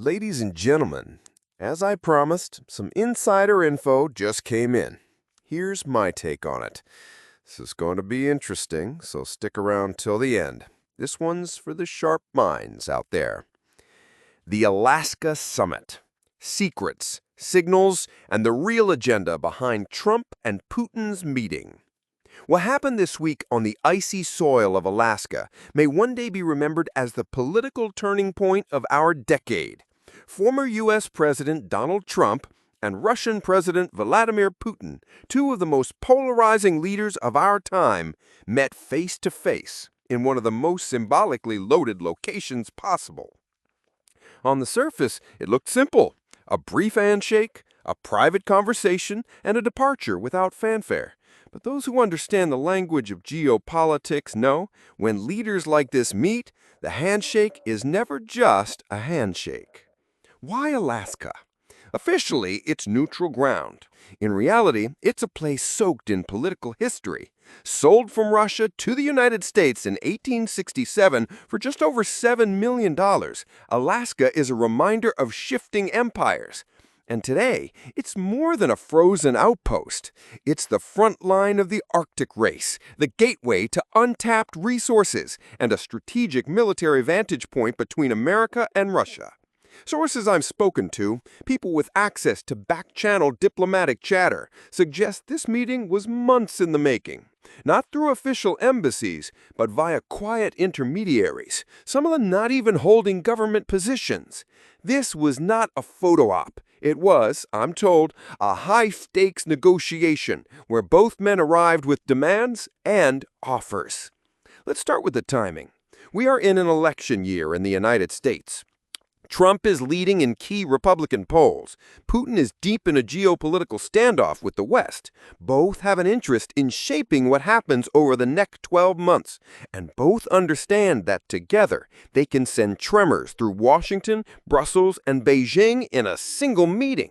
Ladies and gentlemen, as I promised, some insider info just came in. Here's my take on it. This is going to be interesting, so stick around till the end. This one's for the sharp minds out there. The Alaska Summit. Secrets, signals, and the real agenda behind Trump and Putin's meeting. What happened this week on the icy soil of Alaska may one day be remembered as the political turning point of our decade. Former U.S. President Donald Trump and Russian President Vladimir Putin, two of the most polarizing leaders of our time, met face-to-face in one of the most symbolically loaded locations possible. On the surface, it looked simple: a brief handshake, a private conversation, and a departure without fanfare. But those who understand the language of geopolitics know when leaders like this meet, the handshake is never just a handshake. Why Alaska? Officially, it's neutral ground. In reality, it's a place soaked in political history. Sold from Russia to the United States in 1867 for just over $7 million, Alaska is a reminder of shifting empires. And today, it's more than a frozen outpost. It's the front line of the Arctic race, the gateway to untapped resources, and a strategic military vantage point between America and Russia. Sources I've spoken to, people with access to back-channel diplomatic chatter, suggest this meeting was months in the making. Not through official embassies, but via quiet intermediaries, some of them not even holding government positions. This was not a photo op. It was, I'm told, a high-stakes negotiation where both men arrived with demands and offers. Let's start with the timing. We are in an election year in the United States. Trump is leading in key Republican polls. Putin is deep in a geopolitical standoff with the West. Both have an interest in shaping what happens over the next 12 months, and both understand that together they can send tremors through Washington, Brussels, and Beijing in a single meeting.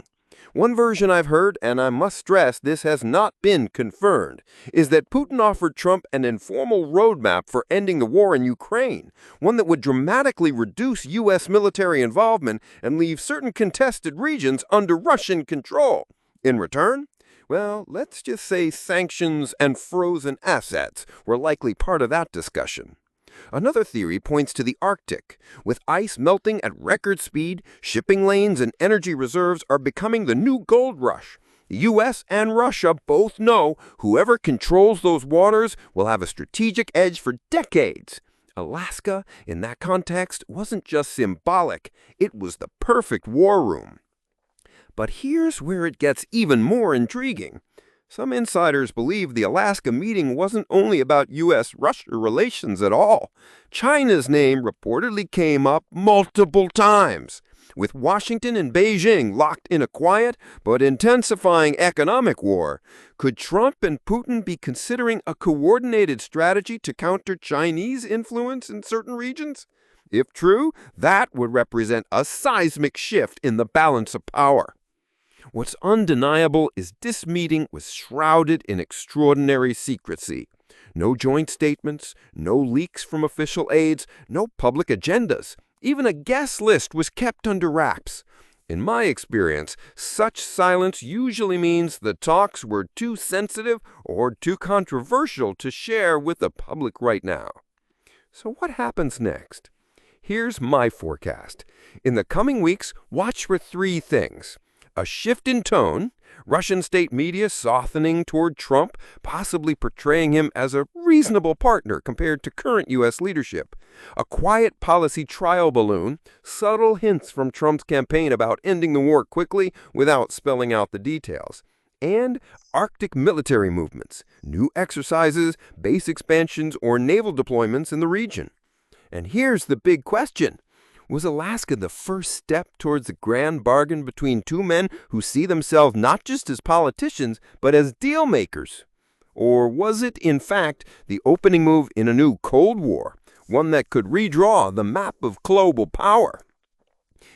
One version I've heard, and I must stress this has not been confirmed, is that Putin offered Trump an informal roadmap for ending the war in Ukraine, one that would dramatically reduce U.S. military involvement and leave certain contested regions under Russian control. In return, well, let's just say sanctions and frozen assets were likely part of that discussion. Another theory points to the Arctic. With ice melting at record speed, shipping lanes and energy reserves are becoming the new gold rush. The U.S. and Russia both know whoever controls those waters will have a strategic edge for decades. Alaska, in that context, wasn't just symbolic, it was the perfect war room. But here's where it gets even more intriguing. Some insiders believe the Alaska meeting wasn't only about U.S.-Russia relations at all. China's name reportedly came up multiple times. With Washington and Beijing locked in a quiet but intensifying economic war, could Trump and Putin be considering a coordinated strategy to counter Chinese influence in certain regions? If true, that would represent a seismic shift in the balance of power. What's undeniable is this meeting was shrouded in extraordinary secrecy. No joint statements, no leaks from official aides, no public agendas. Even a guest list was kept under wraps. In my experience, such silence usually means the talks were too sensitive or too controversial to share with the public right now. So what happens next? Here's my forecast. In the coming weeks, watch for three things. A shift in tone, Russian state media softening toward Trump, possibly portraying him as a reasonable partner compared to current U.S. leadership. A quiet policy trial balloon, subtle hints from Trump's campaign about ending the war quickly without spelling out the details. And Arctic military movements, new exercises, base expansions, or naval deployments in the region. And here's the big question. Was Alaska the first step towards a grand bargain between two men who see themselves not just as politicians, but as deal makers? Or was it, in fact, the opening move in a new Cold War, one that could redraw the map of global power?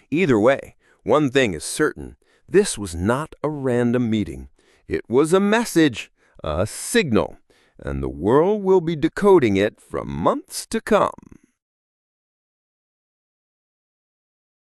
Either way, one thing is certain. This was not a random meeting. It was a message, a signal, and the world will be decoding it for months to come.